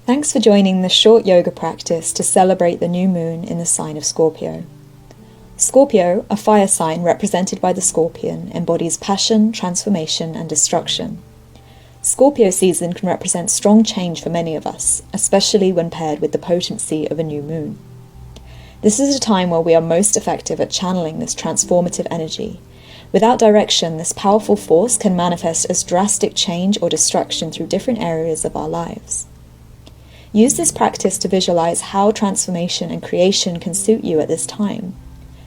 Thanks for joining this short yoga practice to celebrate the new moon in the sign of Scorpio. Scorpio, a fire sign represented by the scorpion, embodies passion, transformation, and destruction. Scorpio season can represent strong change for many of us, especially when paired with the potency of a new moon. This is a time where we are most effective at channeling this transformative energy. Without direction, this powerful force can manifest as drastic change or destruction through different areas of our lives. Use this practice to visualize how transformation and creation can suit you at this time.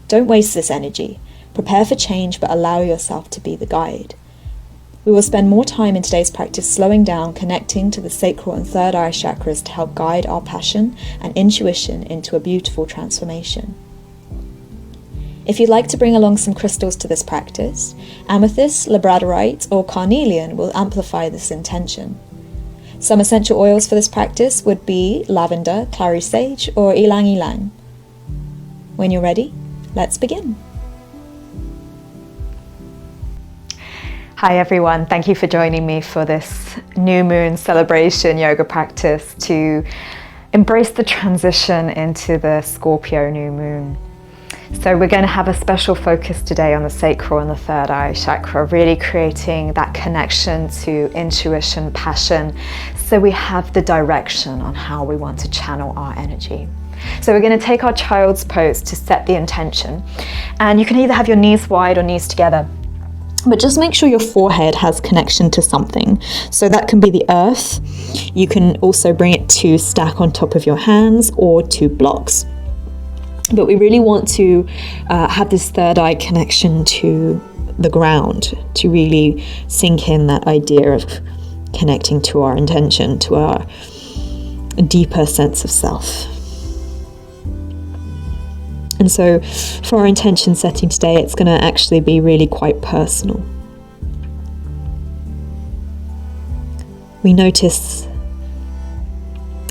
Don't waste this energy. Prepare for change, but allow yourself to be the guide. We will spend more time in today's practice slowing down, connecting to the sacral and third eye chakras to help guide our passion and intuition into a beautiful transformation. If you'd like to bring along some crystals to this practice, amethyst, labradorite, or carnelian will amplify this intention. Some essential oils for this practice would be lavender, clary sage, or ylang ylang. When you're ready, let's begin. Hi everyone, thank you for joining me for this new moon celebration yoga practice to embrace the transition into the Scorpio new moon. So we're going to have a special focus today on the sacral and the third eye chakra, really creating that connection to intuition, passion, so we have the direction on how we want to channel our energy. So we're going to take our child's pose to set the intention, and you can either have your knees wide or knees together. But just make sure your forehead has connection to something. So that can be the earth. You can also bring it to stack on top of your hands or to blocks. But we really want to have this third eye connection to the ground, to really sink in that idea of connecting to our intention, to our deeper sense of self. And so for our intention setting today, it's going to actually be really quite personal. We notice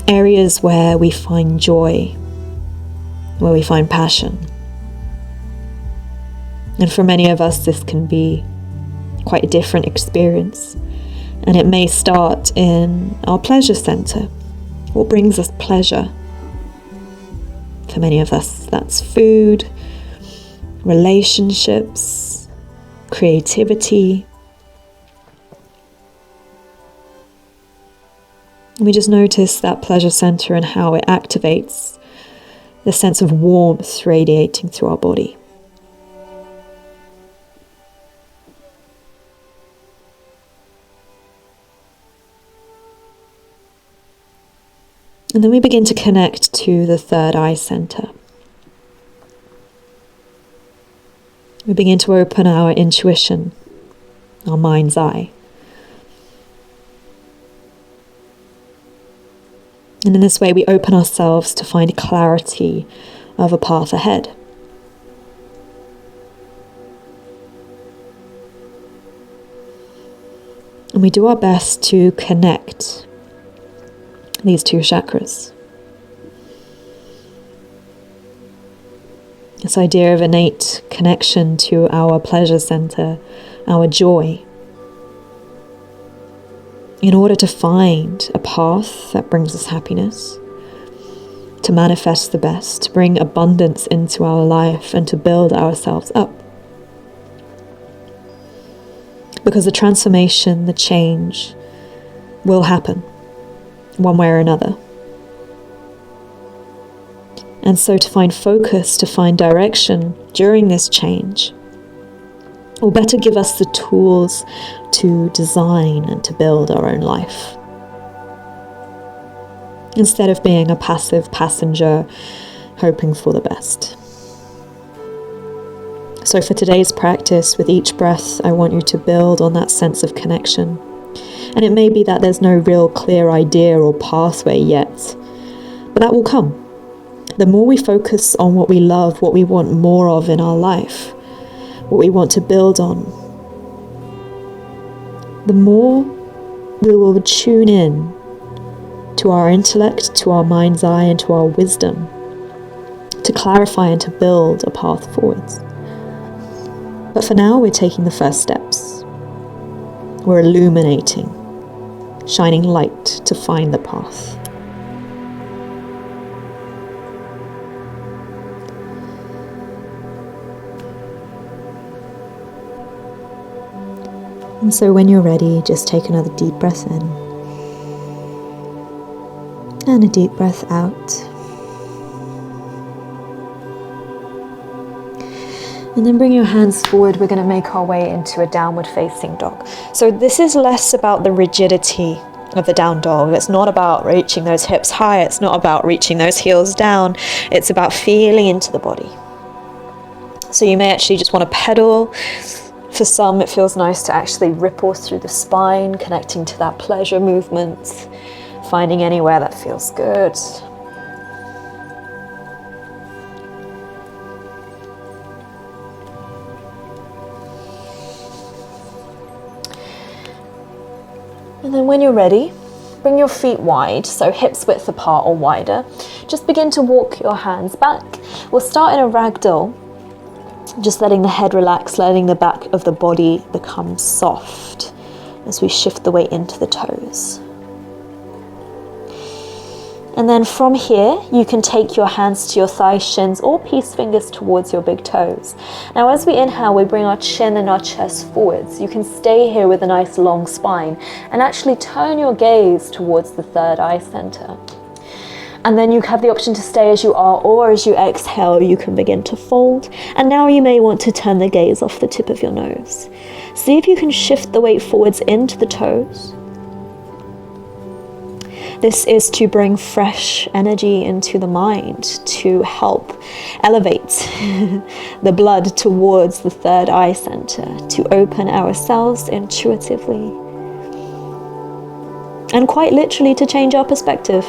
areas where we find joy, where we find passion. And for many of us, this can be quite a different experience. And it may start in our pleasure center. What brings us pleasure? For many of us, that's food, relationships, creativity. And we just notice that pleasure center and how it activates the sense of warmth radiating through our body. And then we begin to connect to the third eye center. We begin to open our intuition, our mind's eye. And in this way, we open ourselves to find clarity of a path ahead. And we do our best to connect these two chakras. This idea of innate connection to our pleasure center, our joy, in order to find a path that brings us happiness, to manifest the best, to bring abundance into our life, and to build ourselves up. Because the transformation, the change, will happen one way or another. And so to find focus, to find direction during this change, will better give us the tools to design and to build our own life. Instead of being a passive passenger hoping for the best. So for today's practice, with each breath, I want you to build on that sense of connection. And it may be that there's no real clear idea or pathway yet, but that will come. The more we focus on what we love, what we want more of in our life, what we want to build on, the more we will tune in to our intellect, to our mind's eye, and to our wisdom to clarify and to build a path forwards. But for now, we're taking the first steps. We're illuminating, shining light to find the path. And so when you're ready, just take another deep breath in and a deep breath out. And then bring your hands forward. We're going to make our way into a downward facing dog. So this is less about the rigidity of the down dog. It's not about reaching those hips high. It's not about reaching those heels down. It's about feeling into the body. So you may actually just want to pedal. For some, it feels nice to actually ripple through the spine, connecting to that pleasure movement, finding anywhere that feels good. And then when you're ready, bring your feet wide, so hips width apart or wider. Just begin to walk your hands back. We'll start in a ragdoll, just letting the head relax, letting the back of the body become soft as we shift the weight into the toes. And then from here, you can take your hands to your thigh shins or peace fingers towards your big toes. Now, as we inhale, we bring our chin and our chest forwards. You can stay here with a nice long spine and actually turn your gaze towards the third eye center. And then you have the option to stay as you are, or as you exhale, you can begin to fold. And now you may want to turn the gaze off the tip of your nose. See if you can shift the weight forwards into the toes. This is to bring fresh energy into the mind, to help elevate the blood towards the third eye center, to open ourselves intuitively. And quite literally to change our perspective.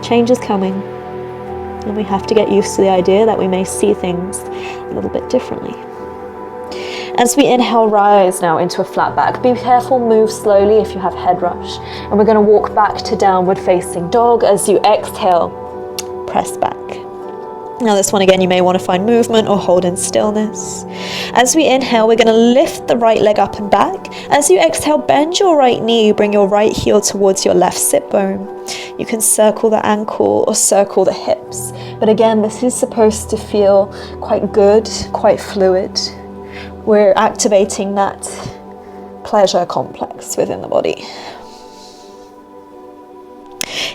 Change is coming, and we have to get used to the idea that we may see things a little bit differently. As we inhale, rise now into a flat back. Be careful, move slowly if you have head rush. And we're going to walk back to downward facing dog. As you exhale, press back. Now this one again, you may want to find movement or hold in stillness. As we inhale, we're going to lift the right leg up and back. As you exhale, bend your right knee, bring your right heel towards your left sit bone. You can circle the ankle or circle the hips. But again, this is supposed to feel quite good, quite fluid. We're activating that pleasure complex within the body.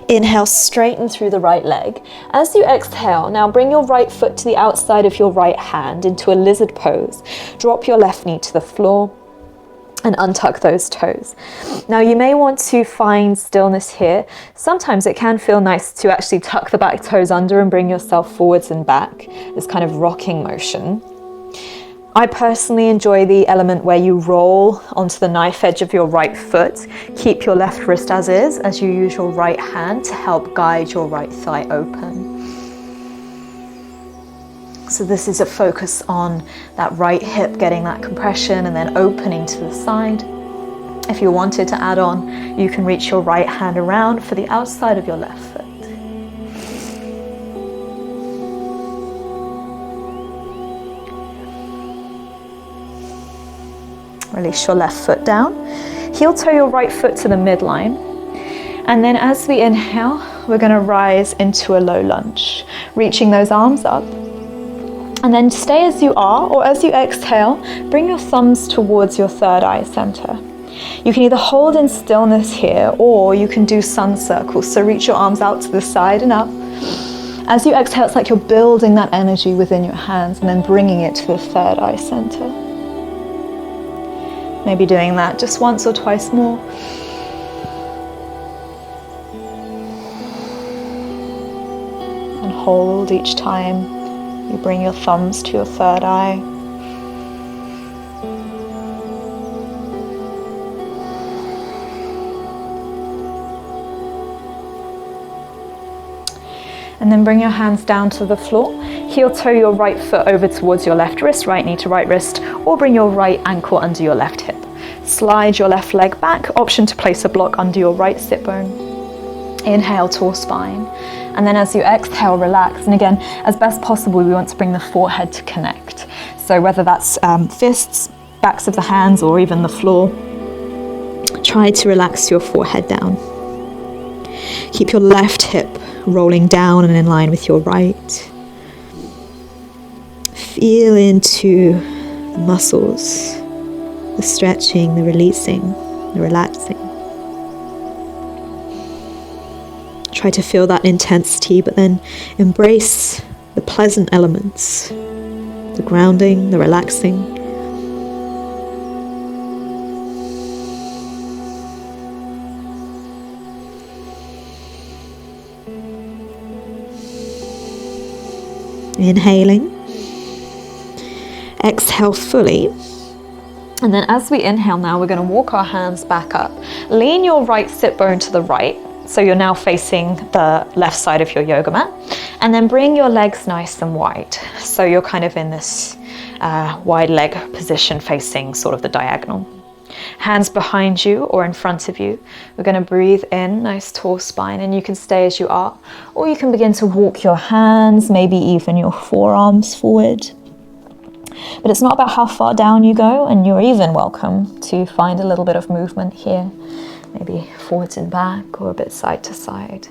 Inhale, straighten through the right leg. As you exhale, now bring your right foot to the outside of your right hand into a lizard pose. Drop your left knee to the floor and untuck those toes. Now you may want to find stillness here. Sometimes it can feel nice to actually tuck the back toes under and bring yourself forwards and back, this kind of rocking motion. I personally enjoy the element where you roll onto the knife edge of your right foot. Keep your left wrist as is, as you use your right hand to help guide your right thigh open. So this is a focus on that right hip, getting that compression and then opening to the side. If you wanted to add on, you can reach your right hand around for the outside of your left foot. Release your left foot down. Heel toe your right foot to the midline. And then as we inhale, we're going to rise into a low lunge, reaching those arms up. And then stay as you are, or as you exhale, bring your thumbs towards your third eye center. You can either hold in stillness here, or you can do sun circles. So reach your arms out to the side and up. As you exhale, it's like you're building that energy within your hands and then bringing it to the third eye center. Maybe doing that just once or twice more. And hold each time you bring your thumbs to your third eye. And then bring your hands down to the floor. Heel toe your right foot over towards your left wrist, right knee to right wrist, or bring your right ankle under your left hip. Slide your left leg back, option to place a block under your right sit bone. Inhale, tall spine. And then as you exhale, relax. And again, as best possible, we want to bring the forehead to connect. So whether that's fists, backs of the hands, or even the floor, try to relax your forehead down. Keep your left hip rolling down and in line with your right. Feel into the muscles the stretching, the releasing, the relaxing. Try to feel that intensity, but then embrace the pleasant elements, the grounding, the relaxing. Inhaling. Exhale fully. And then as we inhale now, we're going to walk our hands back up. Lean your right sit bone to the right. So you're now facing the left side of your yoga mat. And then bring your legs nice and wide. So you're kind of in this wide leg position facing sort of the diagonal. Hands behind you or in front of you. We're going to breathe in, nice tall spine, and you can stay as you are. Or you can begin to walk your hands, maybe even your forearms forward. But it's not about how far down you go, and you're even welcome to find a little bit of movement here. Maybe forwards and back or a bit side to side.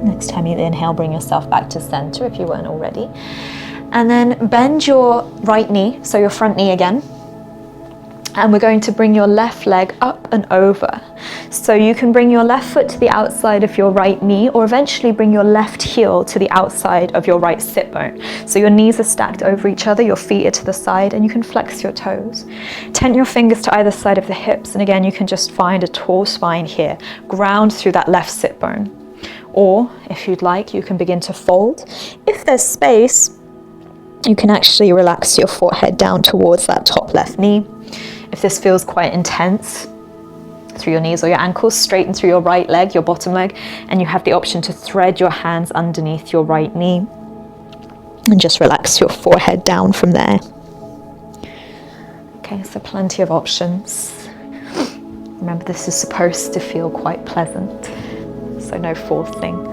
Next time you inhale, bring yourself back to center if you weren't already. And then bend your right knee, so your front knee again. And we're going to bring your left leg up and over. So you can bring your left foot to the outside of your right knee, or eventually bring your left heel to the outside of your right sit bone. So your knees are stacked over each other, your feet are to the side, and you can flex your toes. Tent your fingers to either side of the hips, and again, you can just find a tall spine here. Ground through that left sit bone. Or, if you'd like, you can begin to fold. If there's space, you can actually relax your forehead down towards that top left knee. If this feels quite intense through your knees or your ankles, straighten through your right leg, your bottom leg, and you have the option to thread your hands underneath your right knee and just relax your forehead down from there. Okay, so plenty of options. Remember, this is supposed to feel quite pleasant, so no forcing.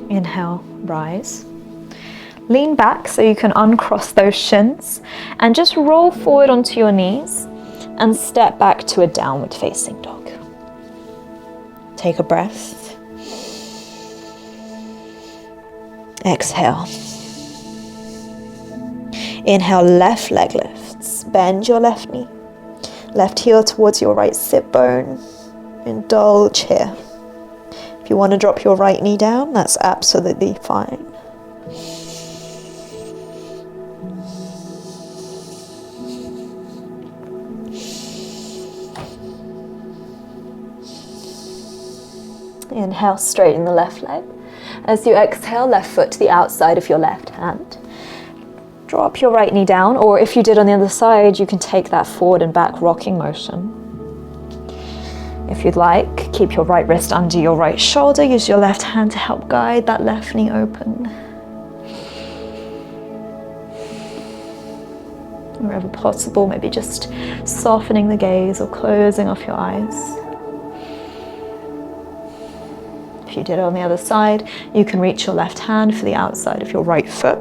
Inhale, rise. Lean back so you can uncross those shins and just roll forward onto your knees and step back to a downward facing dog. Take a breath. Exhale. Inhale, left leg lifts. Bend your left knee. Left heel towards your right sit bone. Indulge here. If you want to drop your right knee down, that's absolutely fine. Inhale, straighten the left leg. As you exhale, left foot to the outside of your left hand. Drop your right knee down, or if you did on the other side, you can take that forward and back rocking motion. If you'd like, keep your right wrist under your right shoulder. Use your left hand to help guide that left knee open. Wherever possible, maybe just softening the gaze or closing off your eyes. If you did it on the other side, you can reach your left hand for the outside of your right foot.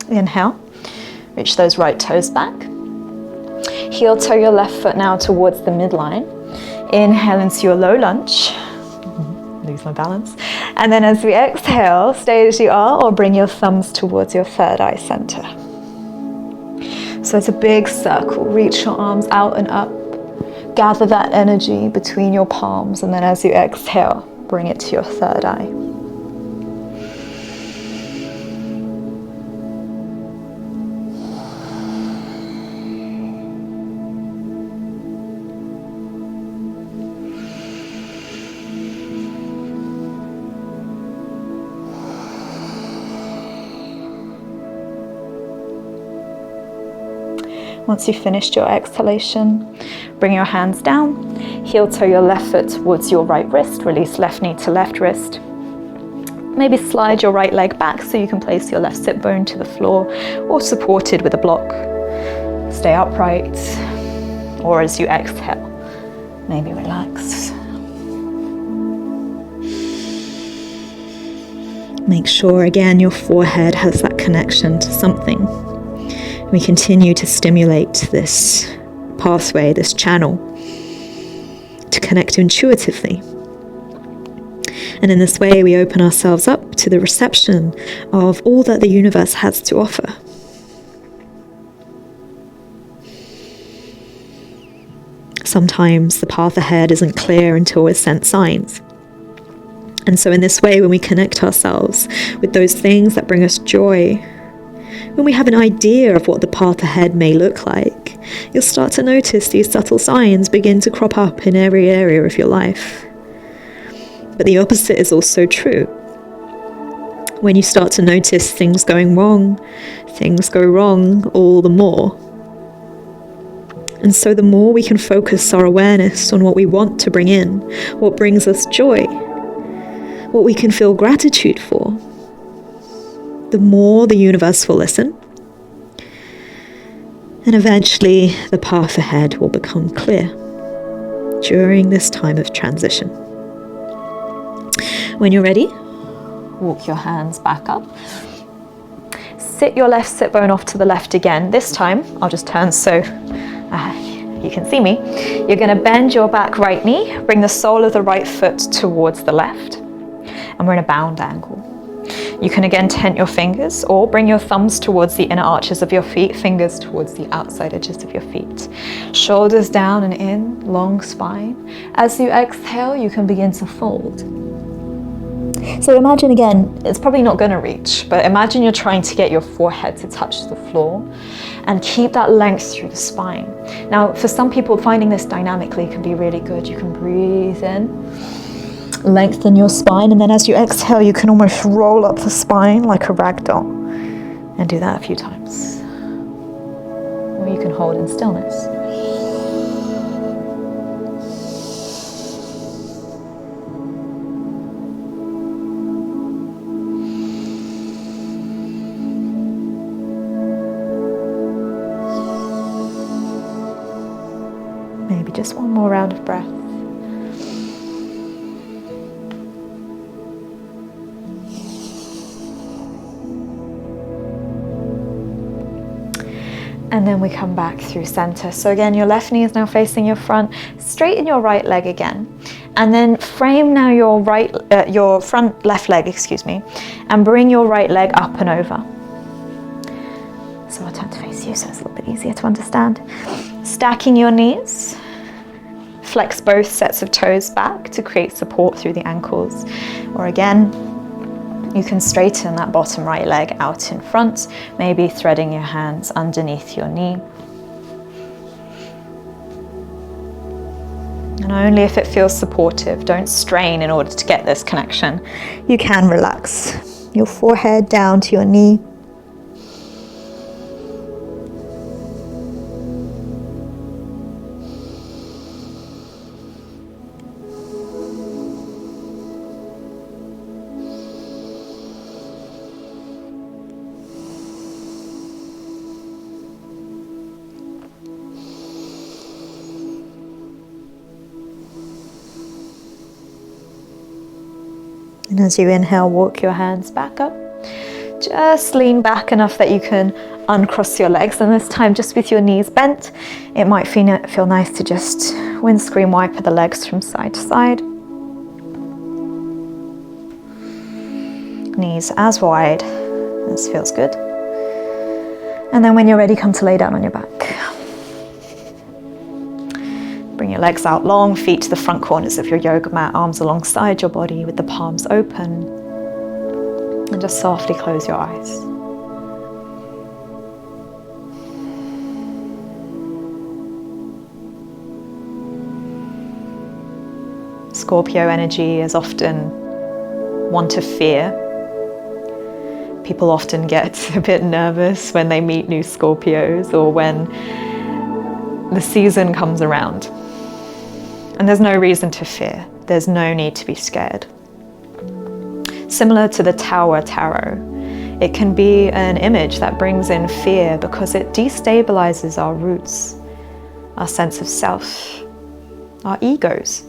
Inhale, reach those right toes back. Heel toe your left foot now towards the midline. Inhale into your low lunge. Lose my balance. And then as we exhale, stay as you are or bring your thumbs towards your third eye center. So it's a big circle. Reach your arms out and up. Gather that energy between your palms, and then as you exhale, bring it to your third eye. Once you've finished your exhalation, bring your hands down, heel toe your left foot towards your right wrist, release left knee to left wrist. Maybe slide your right leg back so you can place your left sit bone to the floor or supported with a block. Stay upright, or as you exhale, maybe relax. Make sure again your forehead has that connection to something. We continue to stimulate this pathway, this channel, to connect intuitively. And in this way, we open ourselves up to the reception of all that the universe has to offer. Sometimes the path ahead isn't clear until we're sent signs. And so in this way, when we connect ourselves with those things that bring us joy, when we have an idea of what the path ahead may look like, you'll start to notice these subtle signs begin to crop up in every area of your life. But the opposite is also true. When you start to notice things going wrong, things go wrong all the more. And so the more we can focus our awareness on what we want to bring in, what brings us joy, what we can feel gratitude for, the more the universe will listen. And eventually the path ahead will become clear during this time of transition. When you're ready, walk your hands back up. Sit your left sit bone off to the left again. This time, I'll just turn so you can see me. You're going to bend your back right knee, bring the sole of the right foot towards the left, and we're in a bound angle. You can again tent your fingers or bring your thumbs towards the inner arches of your feet, fingers towards the outside edges of your feet. Shoulders down and in, long spine. As you exhale, you can begin to fold. So imagine again, it's probably not going to reach, but imagine you're trying to get your forehead to touch the floor and keep that length through the spine. Now, for some people, finding this dynamically can be really good. You can breathe in, lengthen your spine, and then as you exhale, you can almost roll up the spine like a rag doll, and do that a few times. Or you can hold in stillness. Maybe just one more round of breath. And then we come back through center. So again, your left knee is now facing your front. Straighten your right leg again. And then frame now your front left leg, and bring your right leg up and over. So I'll turn to face you so it's a little bit easier to understand. Stacking your knees. Flex both sets of toes back to create support through the ankles. Or again, you can straighten that bottom right leg out in front, maybe threading your hands underneath your knee. And only if it feels supportive. Don't strain in order to get this connection. You can relax your forehead down to your knee. And as you inhale, walk your hands back up. Just lean back enough that you can uncross your legs. And this time, just with your knees bent, it might feel nice to just windscreen wiper the legs from side to side. Knees as wide. This feels good. And then when you're ready, come to lay down on your back. Bring your legs out long, feet to the front corners of your yoga mat, arms alongside your body with the palms open. And just softly close your eyes. Scorpio energy is often one to fear. People often get a bit nervous when they meet new Scorpios, or when the season comes around. And there's no reason to fear. There's no need to be scared. Similar to the Tower Tarot, it can be an image that brings in fear because it destabilizes our roots, our sense of self, our egos.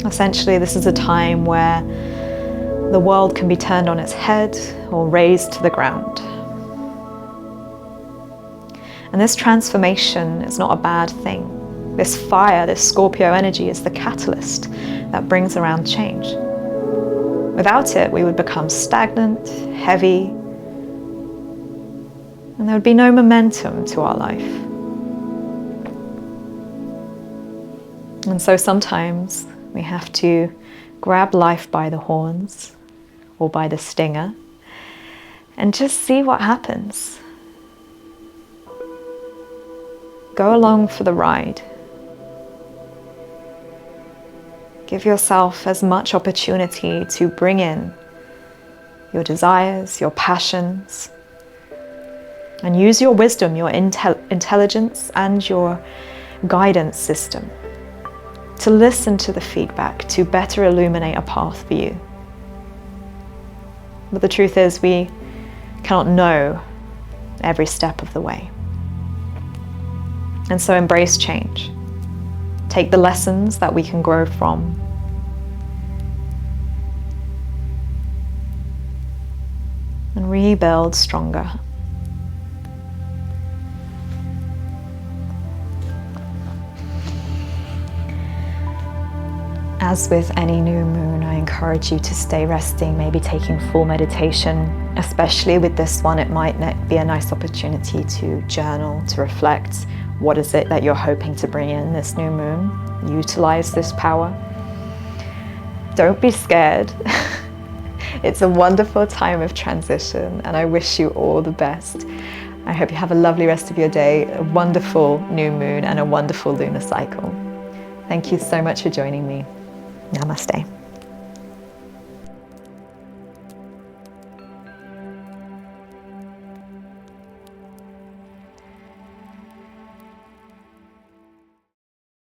Essentially, this is a time where the world can be turned on its head or razed to the ground. And this transformation is not a bad thing. This fire, this Scorpio energy is the catalyst that brings around change. Without it, we would become stagnant, heavy, and there would be no momentum to our life. And so sometimes we have to grab life by the horns or by the stinger and just see what happens. Go along for the ride. Give yourself as much opportunity to bring in your desires, your passions, and use your wisdom, your intelligence, and your guidance system to listen to the feedback, to better illuminate a path for you. But the truth is, we cannot know every step of the way. And so embrace change. Take the lessons that we can grow from. And rebuild stronger. As with any new moon, I encourage you to stay resting, maybe taking full meditation. Especially with this one, it might be a nice opportunity to journal, to reflect. What is it that you're hoping to bring in this new moon? Utilize this power. Don't be scared. It's a wonderful time of transition, and I wish you all the best. I hope you have a lovely rest of your day, a wonderful new moon, and a wonderful lunar cycle. Thank you so much for joining me. Namaste.